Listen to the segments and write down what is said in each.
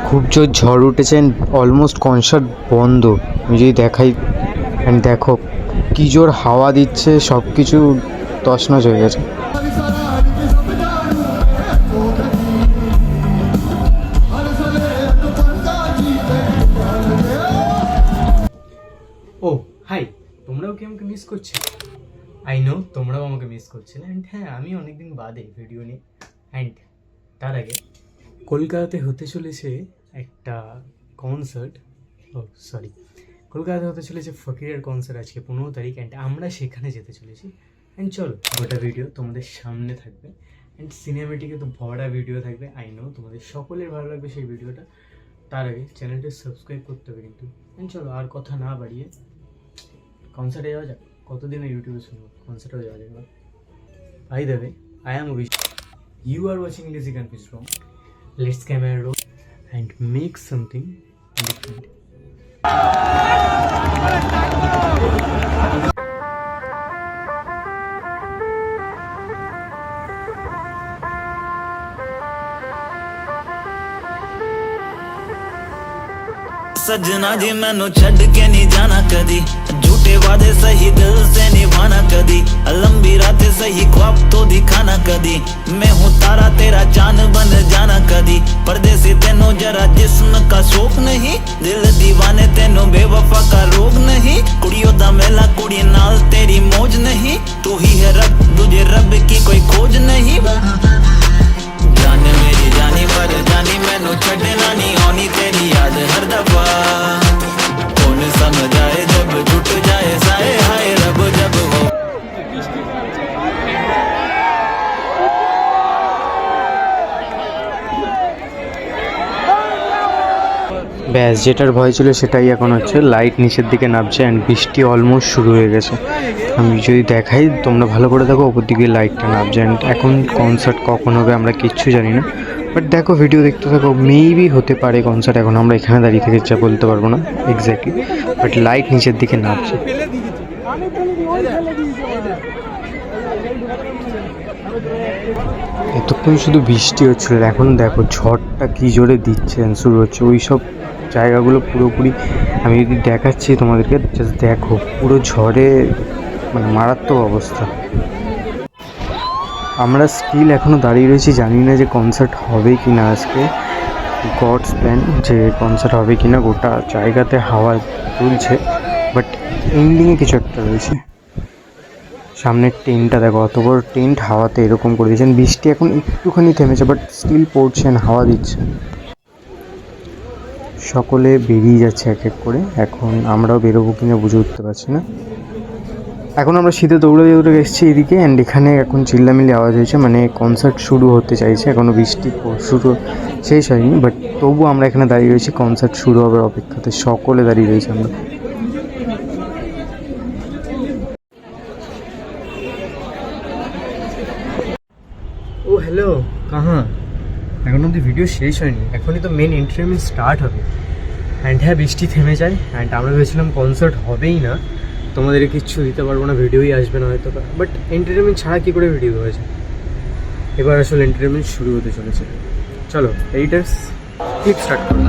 খুব জোর ঝড় উঠেছে, অলমোস্ট কনসার্ট বন্ধ। আমি যদি দেখাই, অ্যান্ড দেখো কী জোর হাওয়া দিচ্ছে, সব কিছু তছনছ হয়ে গেছে। ও হাই, তোমরাও কি আমাকে মিস করছো? আই নো তোমরাও আমাকে মিস করছিলে। অ্যান্ড হ্যাঁ, আমি অনেকদিন বাদে ভিডিও নিই। অ্যান্ড তার আগে কলকাতাতে হতে চলেছে একটা কনসার্ট। কলকাতাতে হতে চলেছে ফকিরের কনসার্ট আজকে 15 তারিখ। অ্যান্ড আমরা সেখানে যেতে চলেছি। অ্যান্ড চলো, গোটা ভিডিও তোমাদের সামনে থাকবে। অ্যান্ড সিনেমেটিকে তো ভরা ভিডিও থাকবে। আই নো তোমাদের সকলের ভালো লাগবে সেই ভিডিওটা। তার আগে চ্যানেলটা সাবস্ক্রাইব করতে হবে কিন্তু। অ্যান্ড চলো, আর কথা না বাড়িয়ে কনসার্টে যাওয়া যাক। কতদিন ইউটিউবে শুনবো, কনসার্টেও যাওয়া যাবে। By the way, I am Abhishek. You are watching Lazy Confused Wrong. Let's camera roll and make something different. सजना जी मैनू छड़ के नहीं जाना कदी, झूठे वादे सही दिल से निभाना कदी, लंबी रातें सही ख्वाब तो दिखाना कदी, मैं हूँ तारा तेरा चांद बन जाना कदी, परदेसी तेनू जरा जिस्म का शौक नहीं, दिल दीवाने तेनू बेवफा का रोग नहीं, कुड़ियों दा मेला कुड़ी नाल तेरी मौज नहीं, तू ही है रब, तुझे रब की कोई खोज नहीं, जान मेरी जानी पर जानी मैनू छड़ना नहीं आनी तेरी याद हर दफा, कौन समझाए जब टूट जाए साए हाय रब जब हो। ব্যাস, যেটার ভয় ছিল সেটাই এখন হচ্ছে। লাইট নিচের দিকে নামছে অ্যান্ড বৃষ্টি অলমোস্ট শুরু হয়ে গেছে। আমি যদি দেখাই, তোমরা ভালো করে দেখো, ওপর দিকে লাইটটা নামছে। অ্যান্ড এখন কনসার্ট কখন হবে আমরা কিচ্ছু জানি না, বাট দেখো ভিডিও দেখতে থাকো। মেবি হতে পারে কনসার্ট, এখন আমরা এখানে দাঁড়িয়ে থেকে যা বলতে পারবো না এক্স্যাক্টলি, বাট লাইট নিচের দিকে নামছে। এতক্ষণ শুধু বৃষ্টি হচ্ছিল, এখন দেখো ঝড়টা কী জোরে দিচ্ছে, শুরু হচ্ছে। ওই সব জায়গাগুলো পুরোপুরি আমি যদি দেখাচ্ছি তোমাদেরকে, জাস্ট দেখো, পুরো ঝড়ে মানে মারাত্মক অবস্থা। আমরা স্টিল এখনও দাঁড়িয়ে রয়েছি, জানি না যে কনসার্ট হবে কি না আজকে। গডস প্ল্যান যে কনসার্ট হবে কি না। গোটা জায়গাতে হাওয়া তুলছে, বাট এন্ডিংয়ে কিছু একটা রয়েছে। সামনের টেন্টটা দেখো, অত বড় টেন্ট হাওয়াতে এরকম করে দিয়েছেন। বৃষ্টি এখন একটুখানি থেমেছে, বাট স্টিল পড়ছেন, হাওয়া দিচ্ছে। সকলে বেরিয়ে যাচ্ছে এক এক করে। এখন আমরাও বেরোবো কিনা বুঝে উঠতে পারছি না। এখন আমরা শীতে দৌড়ে এসেছি এদিকে। অ্যান্ড এখানে এখন চিল্লামিল্লি আওয়াজ হয়েছে, মানে কনসার্ট শুরু হতে চাইছে। এখনও বৃষ্টি শুরু শেষ হয়নি, বাট তবু আমরা এখানে দাঁড়িয়ে রয়েছি কনসার্ট শুরু হবার অপেক্ষাতে। সকলে দাঁড়িয়ে রয়েছি আমরা। ও হ্যালো, কাহা? এখন অব্দি ভিডিও শেষ হয়নি, এখনই তো মেন এন্টারটেনমেন্ট স্টার্ট হবে। অ্যান্ড হ্যাঁ, বৃষ্টি থেমে যায়। অ্যান্ড আমরা ভেবেছিলাম কনসার্ট হবেই না, তোমাদের কিচ্ছু দিতে পারবো না, ভিডিওই আসবে না হয়তো, বাট এন্টারটেনমেন্ট ছাড়া কী করে ভিডিও হয়েছে। এবার আসলে এন্টারটেনমেন্ট শুরু হতে চলেছে। চলো এইটার্স ক্লিপ স্টার্ট করো।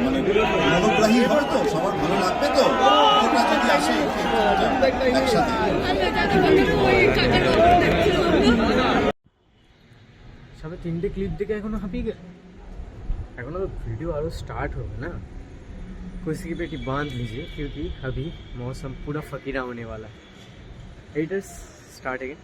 মানে মনোগ্রাহী হবে তো, সবার ভালো লাগবে তো, ওটা যদি আসে একসাথে। সবে 3টে ক্লিপ দেখে এখনো হাঁপিয়ে গেল। एखोनो तो वीडियो आरो स्टार्ट होगा ना। कुर्सी की पेटी बांध लीजिए क्योंकि अभी मौसम पूरा फकीरा होने वाला है। Editors start again.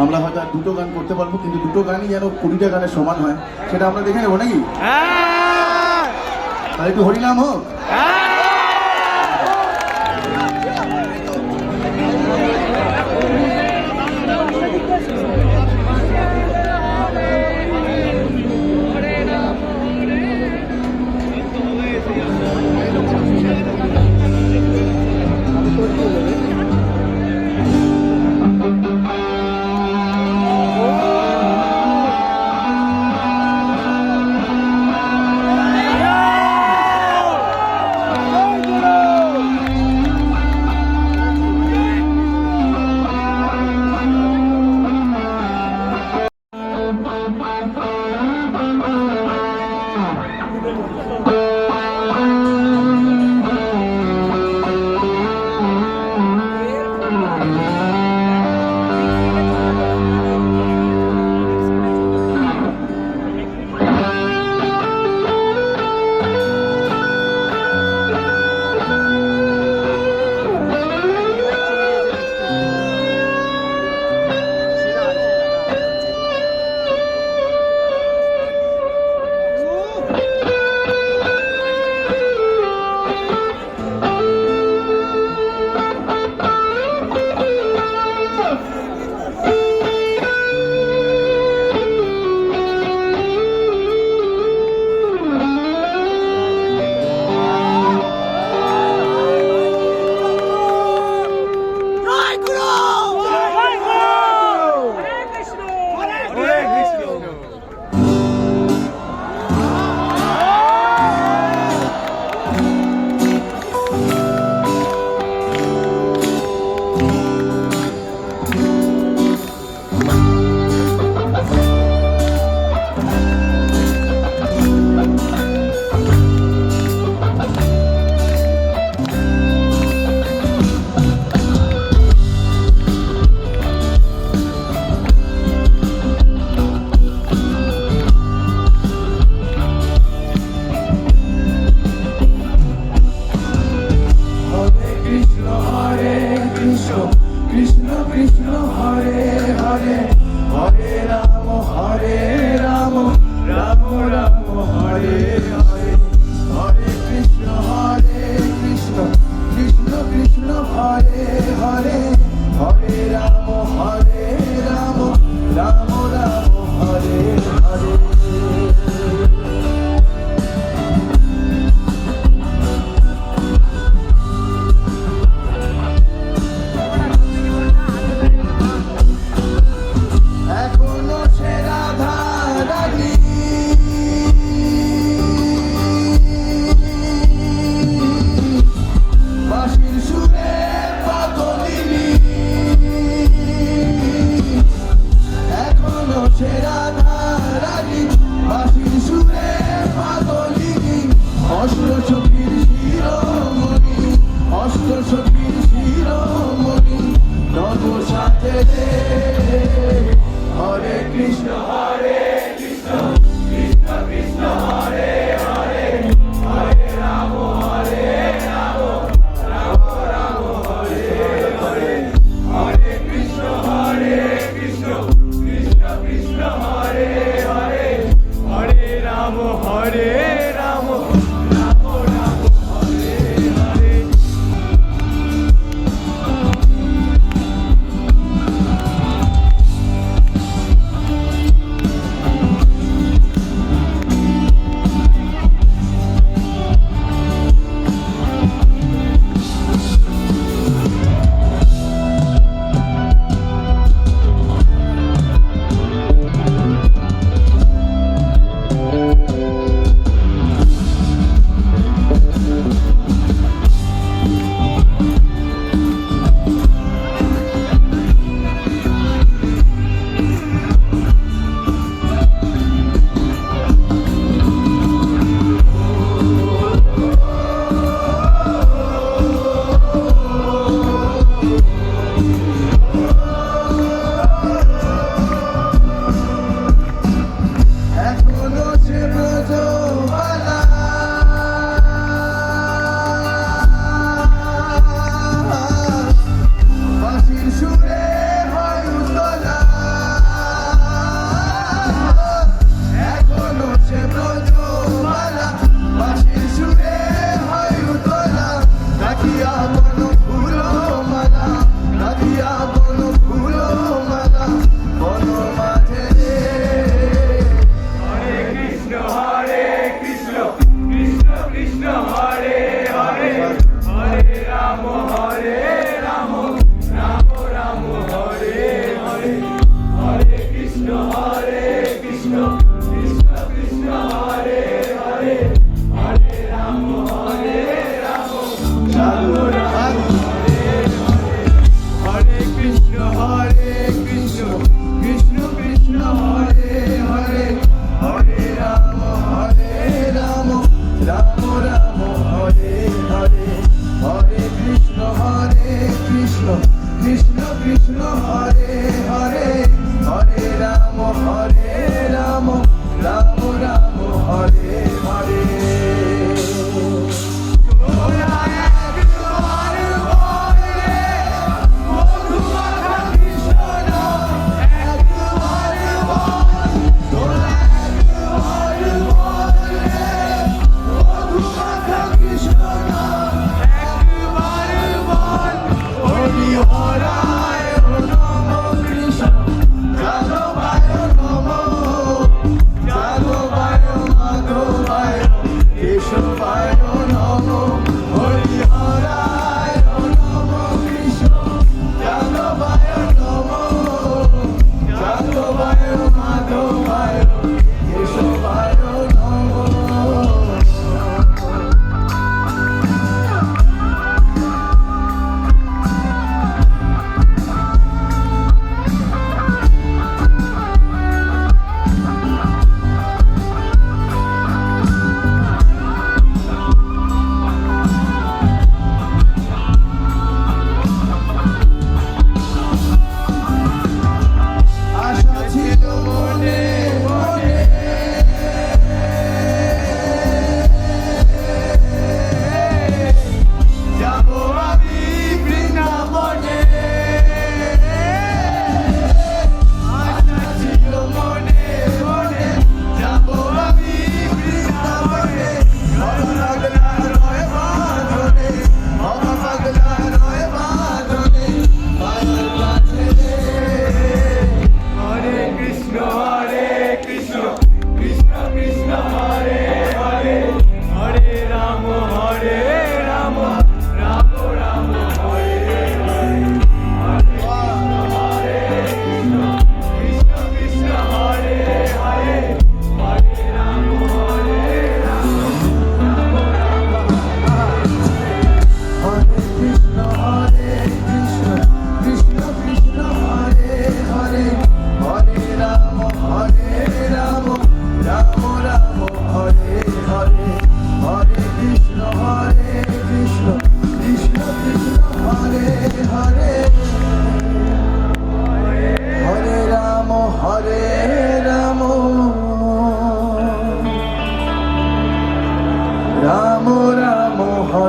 আমরা হয়তো আর দুটো গান করতে পারবো, কিন্তু দুটো গানই যেন 20টা গানের সমান হয়, সেটা আমরা দেখে নেবো নাকি? তাহলে একটু হরিনাম হোক।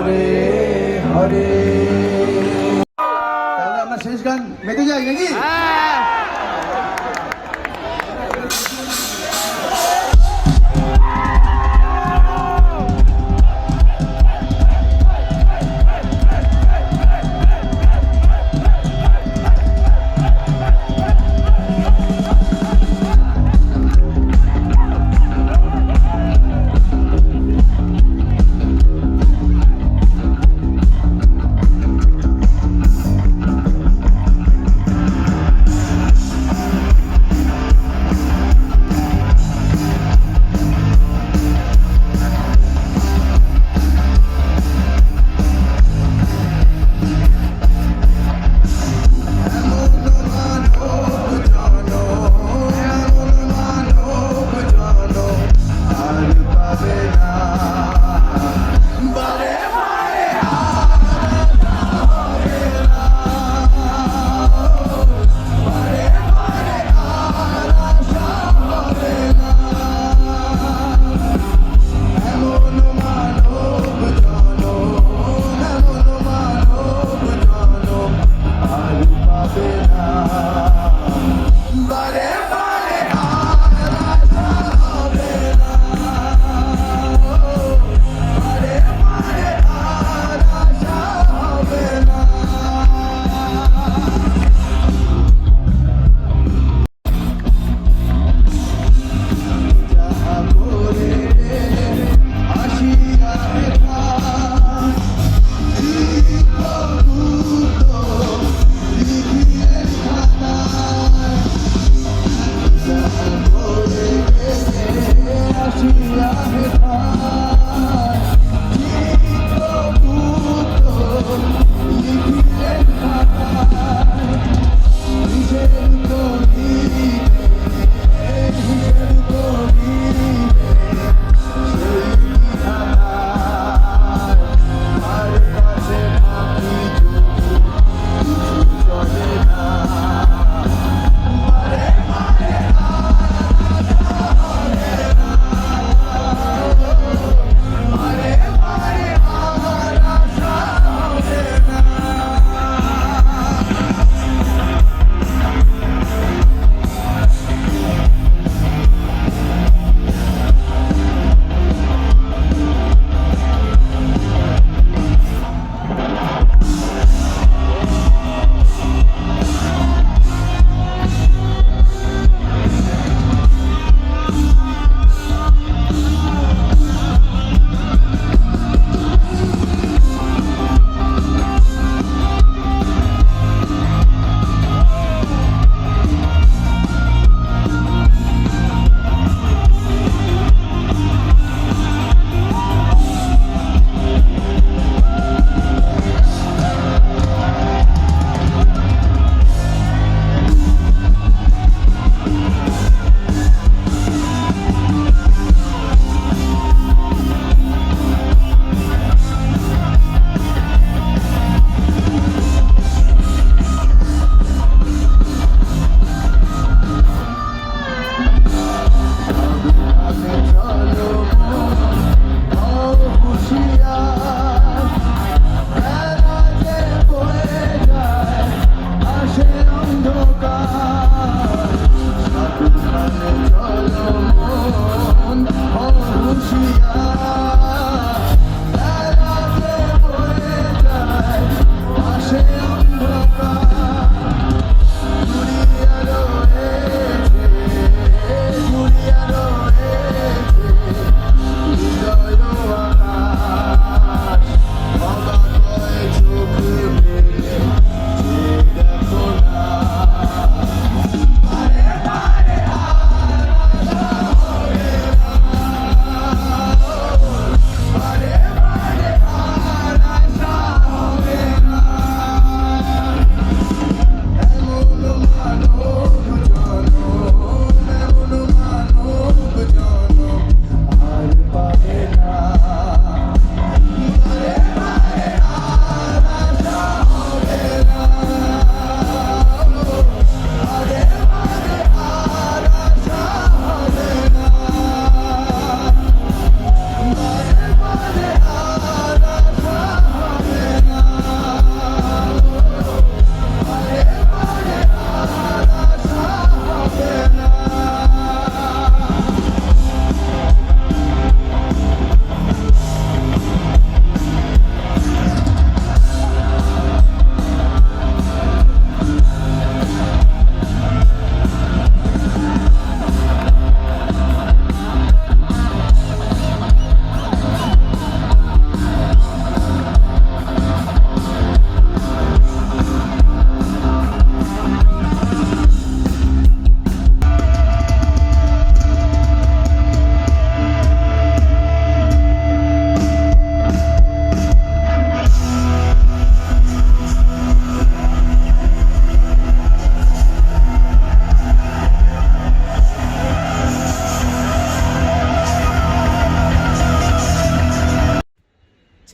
হরে হরে। তাহলে আমরা শেষ গান মেতে যাই নাকি?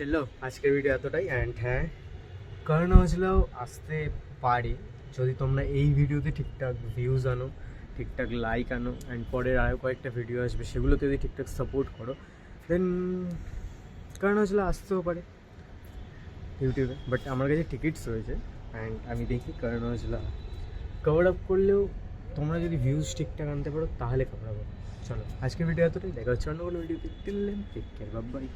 চলো আজকের ভিডিও এতটাই। অ্যান্ড হ্যাঁ, কারণ হচ্ছিলেও আসতে পারে যদি তোমরা এই ভিডিওতে ঠিকঠাক ভিউজ আনো, ঠিকঠাক লাইক আনো, অ্যান্ড পরের আরও কয়েকটা ভিডিও আসবে সেগুলোতে যদি ঠিকঠাক সাপোর্ট করো, দেন কারণ হচ্ছিলো আসতেও পারে ইউটিউবে। বাট আমার কাছে টিকিটস রয়েছে অ্যান্ড আমি দেখি কারণ হচ্ছিলো কভার আপ করলেও তোমরা যদি ভিউজ ঠিকঠাক আনতে পারো তাহলে কভার আপ। চলো আজকের ভিডিও এতটাই, দেখা হচ্ছে অন্য কোনো ভিডিওতে। Till then take care, bye by.